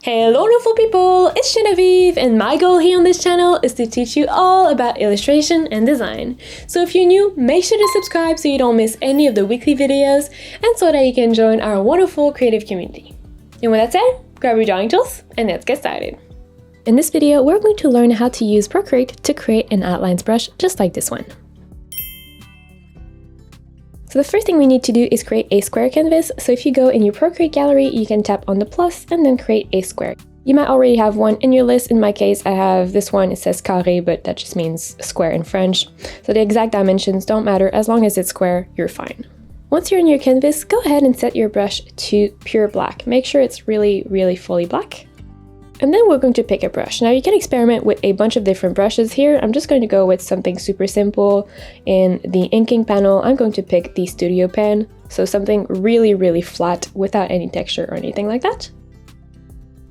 Hello wonderful people, it's Genevieve and my goal here on this channel is to teach you all about illustration and design. So if you're new, make sure to subscribe so you don't miss any of the weekly videos and so that you can join our wonderful creative community. And with that said, grab your drawing tools and let's get started. In this video, we're going to learn how to use Procreate to create an outlines brush just like this one. So the first thing we need to do is create a square canvas. So if you go in your Procreate gallery, you can tap on the plus and then create a square. You might already have one in your list. In my case, I have this one. It says carré, but that just means square in French. So the exact dimensions don't matter. As long as it's square, you're fine. Once you're in your canvas, go ahead and set your brush to pure black. Make sure it's really fully black. And then we're going to pick a brush. Now you can experiment with a bunch of different brushes here. I'm just going to go with something super simple. In the inking panel, I'm going to pick the Studio Pen. So something really flat without any texture or anything like that.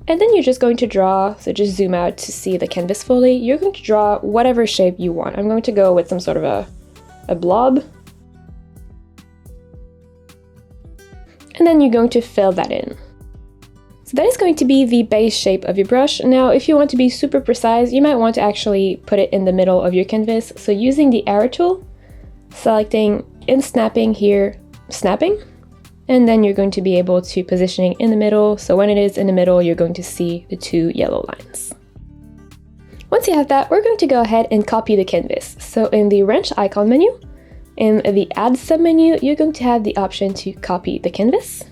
And then you're just going to draw, so just zoom out to see the canvas fully. You're going to draw whatever shape you want. I'm going to go with some sort of a blob. And then you're going to fill that in. So that is going to be the base shape of your brush. Now, if you want to be super precise, you might want to actually put it in the middle of your canvas. So using the arrow tool, selecting and snapping here, snapping, and then you're going to be able to positioning in the middle. So when it is in the middle, you're going to see the two yellow lines. Once you have that, we're going to go ahead and copy the canvas. So in the wrench icon menu, in the add submenu, you're going to have the option to copy the canvas.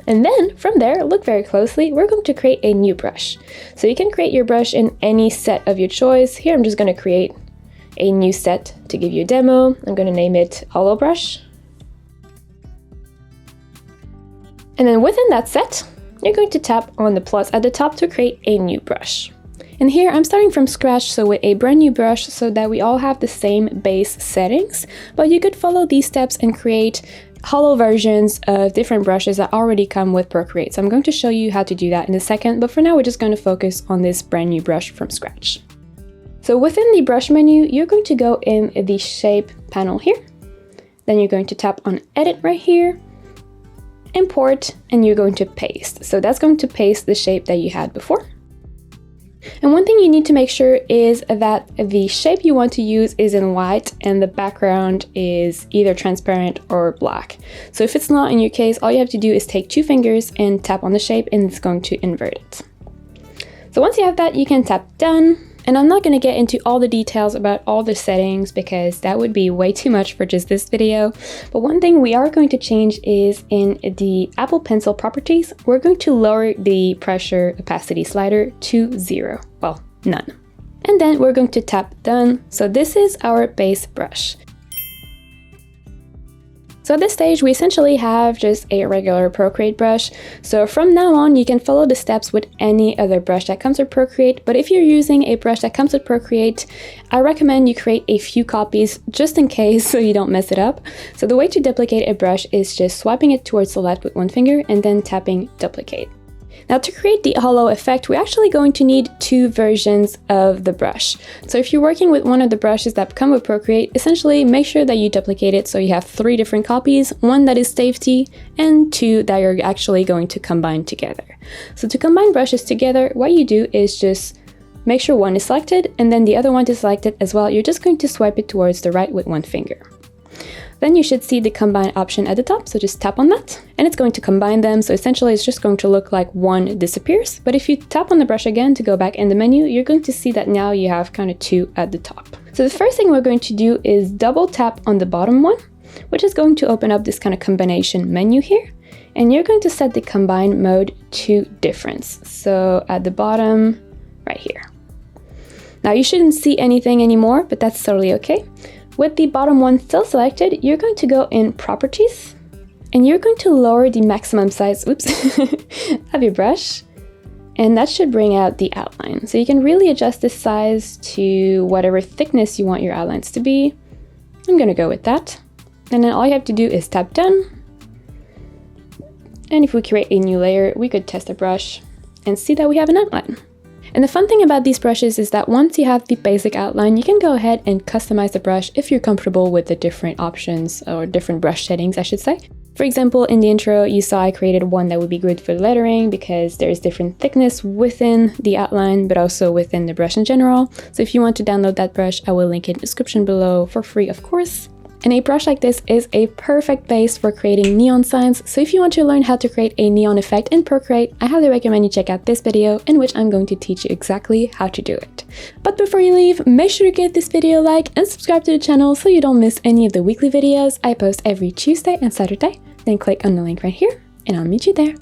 And then from there, look very closely, we're going to create a new brush. So you can create your brush in any set of your choice. Here I'm just going to create a new set to give you a demo. I'm going to name it Hollow Brush. And then within that set, you're going to tap on the plus at the top to create a new brush. And here I'm starting from scratch, so with a brand new brush so that we all have the same base settings, but you could follow these steps and create hollow versions of different brushes that already come with Procreate. So I'm going to show you how to do that in a second, but for now we're just going to focus on this brand new brush from scratch. So within the brush menu, you're going to go in the shape panel here. Then you're going to tap on edit right here, import, and you're going to paste. So that's going to paste the shape that you had before. And one thing you need to make sure is that the shape you want to use is in white and the background is either transparent or black. So if it's not in your case, all you have to do is take two fingers and tap on the shape and it's going to invert it. So once you have that, you can tap done. And I'm not going to get into all the details about all the settings because that would be way too much for just this video. But one thing we are going to change is in the Apple Pencil properties, we're going to lower the pressure opacity slider to 0. Well, none. And then we're going to tap done. So this is our base brush. So at this stage, we essentially have just a regular Procreate brush. So from now on, you can follow the steps with any other brush that comes with Procreate. But if you're using a brush that comes with Procreate, I recommend you create a few copies just in case so you don't mess it up. So the way to duplicate a brush is just swiping it towards the left with one finger and then tapping duplicate. Now to create the hollow effect, we're actually going to need two versions of the brush. So if you're working with one of the brushes that come with Procreate, essentially make sure that you duplicate it so you have 3 different copies, one that is safety and 2 that you're actually going to combine together. So to combine brushes together, what you do is just make sure one is selected and then the other one is selected as well. You're just going to swipe it towards the right with one finger. Then you should see the combine option at the top, so just tap on that and it's going to combine them. So essentially it's just going to look like one disappears. But if you tap on the brush again to go back in the menu, you're going to see that now you have kind of 2 at the top. So the first thing we're going to do is double tap on the bottom one, which is going to open up this kind of combination menu here. And you're going to set the combine mode to difference. So at the bottom right here. Now you shouldn't see anything anymore, but that's totally okay. With the bottom one still selected, you're going to go in properties and you're going to lower the maximum size, of your brush. And that should bring out the outline. So you can really adjust the size to whatever thickness you want your outlines to be. I'm going to go with that. And then all you have to do is tap done. And if we create a new layer, we could test the brush and see that we have an outline. And the fun thing about these brushes is that once you have the basic outline, you can go ahead and customize the brush if you're comfortable with the different options or different brush settings, I should say. For example, in the intro, you saw I created one that would be good for lettering because there's different thickness within the outline, but also within the brush in general. So if you want to download that brush, I will link it in the description below for free, of course. And a brush like this is a perfect base for creating neon signs. So if you want to learn how to create a neon effect in Procreate, I highly recommend you check out this video in which I'm going to teach you exactly how to do it. But before you leave, make sure to give this video a like and subscribe to the channel so you don't miss any of the weekly videos I post every Tuesday and Saturday. Then click on the link right here and I'll meet you there.